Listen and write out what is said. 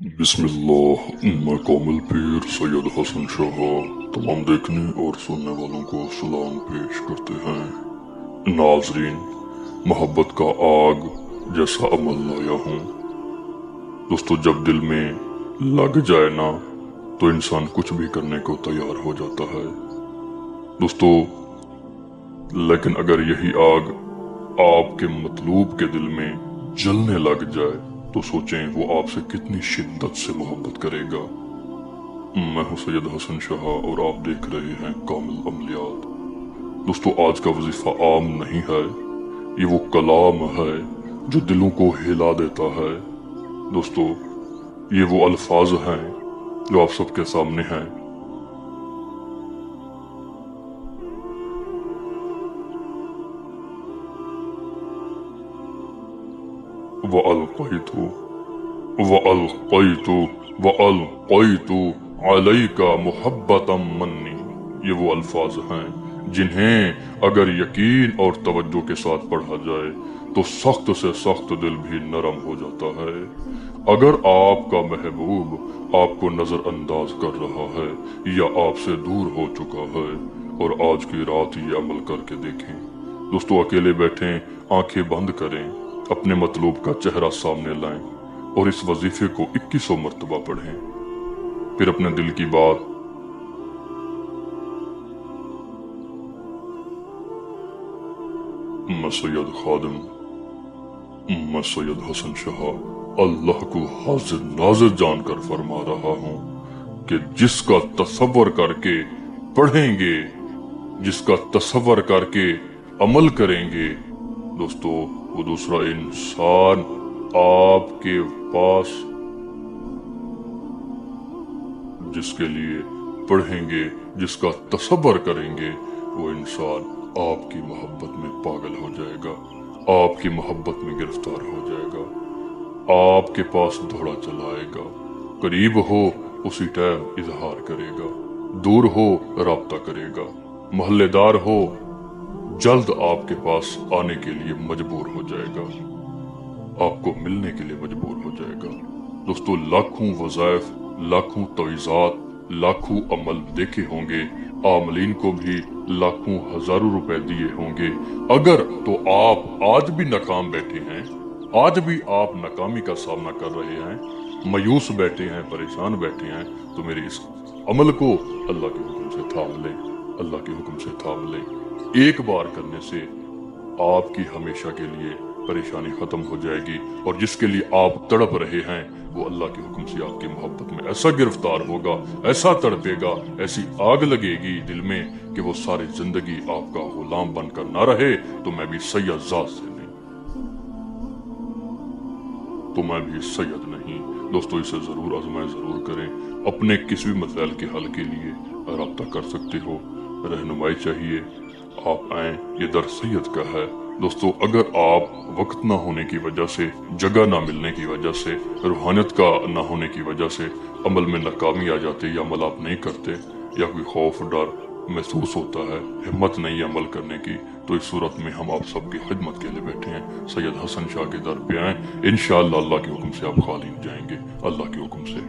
बिस्मिल्लाह। मैं कामिल पीर सैयद हसन शाह तमाम देखने और सुनने वालों को सलाम पेश करते हैं। नाजरीन, मोहब्बत का आग जैसा अमल लाया हूँ। दोस्तों, जब दिल में लग जाए ना तो इंसान कुछ भी करने को तैयार हो जाता है। दोस्तों, लेकिन अगर यही आग आपके मतलूब के दिल में जलने लग जाए तो सोचें वो आपसे कितनी शिद्दत से मोहब्बत करेगा। मैं हूं सैयद हसन शाह और आप देख रहे हैं कामिल अमलियात। दोस्तों, आज का वजीफा आम नहीं है, ये वो कलाम है जो दिलों को हिला देता है। दोस्तों, ये वो अल्फाज हैं जो आप सबके सामने हैं। वअल्क़ैतु वअल्क़ैतु वअल्क़ैतु अलैका मुहब्बतम मन्नी। ये वो अल्फाज हैं जिन्हें अगर यकीन और तवज्जो के साथ पढ़ा जाए तो सख्त से सख्त दिल भी नरम हो जाता है। अगर आपका महबूब आपको नजरअंदाज कर रहा है या आपसे दूर हो चुका है और आज की रात ये अमल करके देखें। दोस्तों, अकेले बैठें, आंखें बंद करें, अपने मतलूब का चेहरा सामने लाएं और इस वजीफे को 2100 मरतबा पढ़ें। फिर अपने दिल की बात मैं सैयद खादिम, मैं सैयद हसन शाह अल्लाह को हाजिर नाजिर जानकर फरमा रहा हूं कि जिसका तसव्वुर करके पढ़ेंगे, जिसका तसव्वुर करके अमल करेंगे, दोस्तों, वो दूसरा इंसान आपके पास जिसके लिए पढ़ेंगे, जिसका तसव्वुर करेंगे, वो इंसान आपकी मोहब्बत में पागल हो जाएगा, आपकी मोहब्बत में गिरफ्तार हो जाएगा, आपके पास दौड़ा चलाएगा। करीब हो उसी टाइम इजहार करेगा, दूर हो राब्ता करेगा, मोहल्लेदार हो जल्द आपके पास आने के लिए मजबूर हो जाएगा, आपको मिलने के लिए मजबूर हो जाएगा। दोस्तों, लाखों वज़ाइफ, लाखों तवीज़ात, लाखों अमल देखे होंगे, आमलीन को भी लाखों हजारों रुपए दिए होंगे। अगर तो आप आज भी नाकाम बैठे हैं, आज भी आप नाकामी का सामना कर रहे हैं, मायूस बैठे हैं, परेशान बैठे हैं, तो मेरे इस अमल को अल्लाह के हुक्म से थाम लें, अल्लाह के हुक्म से थाम लें। एक बार करने से आपकी हमेशा के लिए परेशानी खत्म हो जाएगी और जिसके लिए आप तड़प रहे हैं वो अल्लाह के हुक्म से आपकी मोहब्बत में ऐसा गिरफ्तार होगा, ऐसा तड़पेगा, ऐसी आग लगेगी दिल में कि वो सारी जिंदगी आपका गुलाम बनकर ना रहे तो मैं भी सैयद ज़ात से नहीं, तो मैं भी सैयद नहीं। दोस्तों, इसे जरूर आजमाएं, जरूर करें। अपने किसी भी मसले के हल के लिए राब्ता कर सकते हो, रहनुमाई चाहिए, आप आए, ये दर सैयद का है। दोस्तों, अगर आप वक्त ना होने की वजह से, जगह ना मिलने की वजह से, रूहानियत का ना होने की वजह से अमल में नाकामी आ जाती या अमल आप नहीं करते या कोई खौफ डर महसूस होता है, हिम्मत नहीं है अमल करने की, तो इस सूरत में हम आप सबकी खिदमत के लिए बैठे हैं। सैयद हसन शाह के दर पे आए, इंशाअल्लाह अल्लाह के हुक्म से आप खाली हो जाएंगे, अल्लाह के हुक्म से।